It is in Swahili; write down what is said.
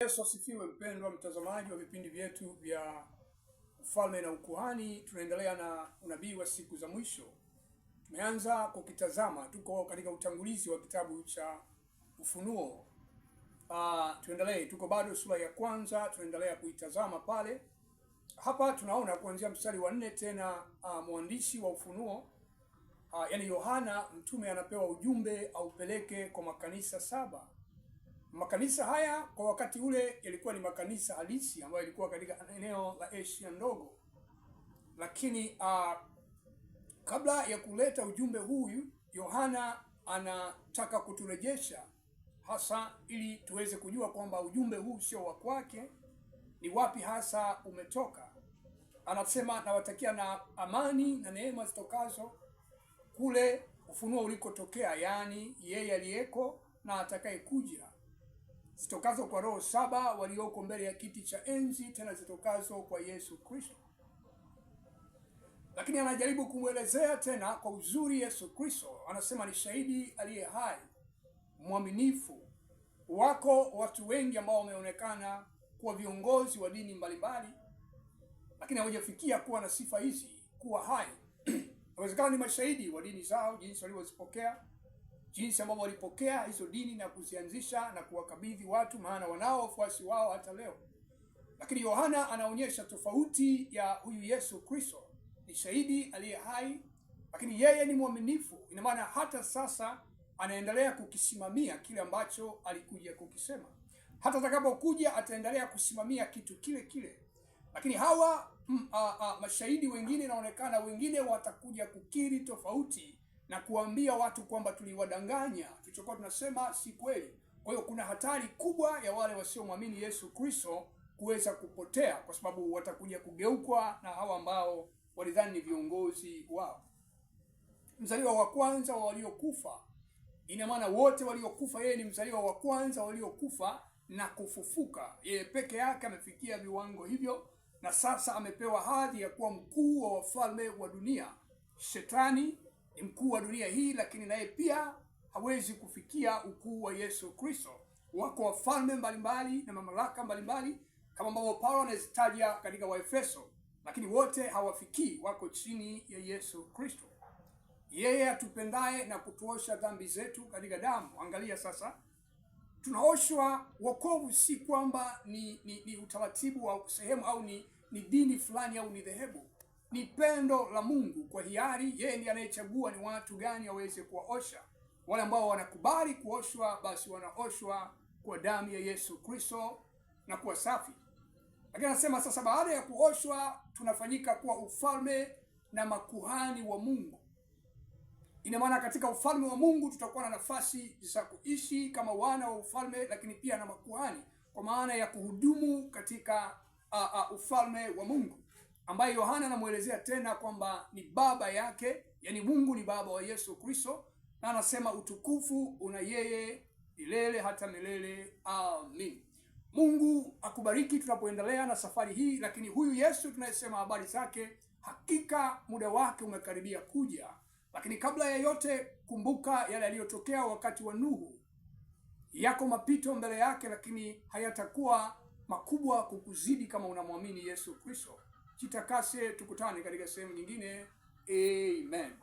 Yesu asifiwe. Mpendwa mtazamaji wa vipindi vyetu vya ufalme na ukuhani, tunaendelea na unabii wa siku za mwisho. Tumeanza kukitazama, tuko katika utangulizi wa kitabu cha Ufunuo. Tuendelee, tuko bado sura ya kwanza, tunaendelea kuitazama pale. Hapa tunaona kuanzia mstari wa 4 tena mwandishi wa Ufunuo yani Yohana mtume anapewa ujumbe aupeleke kwa makanisa 7. Makanisa haya kwa wakati ule yalikuwa ni makanisa halisi ambayo yalikuwa katika eneo la Asia ndogo. Lakini kabla ya kuleta ujumbe huyu, Yohana anataka kuturejesha hasa ili tuweze kujua kwamba ujumbe huu sio wa kwake, ni wapi hasa umetoka. Anasema nawatakia na amani na neema zitokazo kule ufunuo ulikotokea, yani yeye aliyeko na atakaye kuja, zitokazo kwa roho 7 walioko mbele ya kiti cha enzi, tena zitokazo kwa Yesu Kristo. Lakini anajaribu kumwelezea tena kwa uzuri Yesu Kristo. Anasema ni shahidi aliye hai, mwaminifu. Wako watu wengi ambao wameonekana kuwa viongozi wa dini mbalimbali, lakini hawajafikia kuwa na sifa hizi, kuwa hai. Inawezekana ni mashahidi wa dini zao, jinsi walivyozipokea, jinsi ambavyo walipokea hizo dini na kuzianzisha na kuwakabidhi watu, maana wanao wafuasi wao hata leo. Lakini Yohana anaonyesha tofauti ya huyu Yesu Kristo. Ni shahidi aliye hai, lakini yeye ni mwaminifu. Ina maana hata sasa anaendelea kukisimamia kile ambacho alikuja kukisema. Hata atakapokuja ataendelea kusimamia kitu kile kile. Lakini hawa mashahidi wengine inaonekana wengine watakuja kukiri tofauti na kuambia watu kwamba tuliwadanganya, tulichokuwa tunasema si kweli. Kwa hiyo kuna hatari kubwa ya wale wasiomwamini Yesu Kristo kuweza kupotea, kwa sababu watakuja kugeukwa na hawa ambao walidhani ni viongozi wao. Mzaliwa wa kwanza wa waliokufa, ina maana wote waliokufa, yeye ni mzaliwa wa kwanza waliokufa na kufufuka. Yeye peke yake amefikia viwango hivyo, na sasa amepewa hadhi ya kuwa mkuu wa wafalme wa dunia. Shetani ni mkuu wa dunia hii, lakini naye pia hawezi kufikia ukuu wa Yesu Kristo. Wako wafalme mbalimbali na mamlaka mbalimbali kama ambavyo Paulo anazitaja katika Waefeso, lakini wote hawafikii, wako chini ya Yesu Kristo. Yeye atupendaye na kutuosha dhambi zetu katika damu. Angalia sasa, tunaoshwa. Wokovu si kwamba ni utaratibu wa sehemu au ni dini fulani au ni dhehebu. Ni pendo la Mungu kwa hiari. Yeye ndiye anayechagua ni watu gani aweze kuwaosha. Wale ambao wanakubali kuoshwa, basi wanaoshwa kwa damu ya Yesu Kristo na kuwa safi. Lakini anasema sasa baada ya kuoshwa tunafanyika kuwa ufalme na makuhani wa Mungu. Ina maana katika ufalme wa Mungu tutakuwa na nafasi za kuishi kama wana wa ufalme, lakini pia na makuhani, kwa maana ya kuhudumu katika ufalme wa Mungu, ambaye Yohana anamuelezea tena kwamba ni baba yake, yani Mungu ni baba wa Yesu Kristo, na anasema utukufu una yeye milele hata milele. Amin. Mungu akubariki tunapoendelea na safari hii. Lakini huyu Yesu tunayesema habari zake, hakika muda wake umekaribia kuja. Lakini kabla ya yote, kumbuka yale yaliyotokea wakati wa Nuhu. Yako mapito mbele yake, lakini hayatakuwa makubwa kukuzidi kama unamwamini Yesu Kristo. Jitakase, tukutane katika sehemu nyingine. Amen.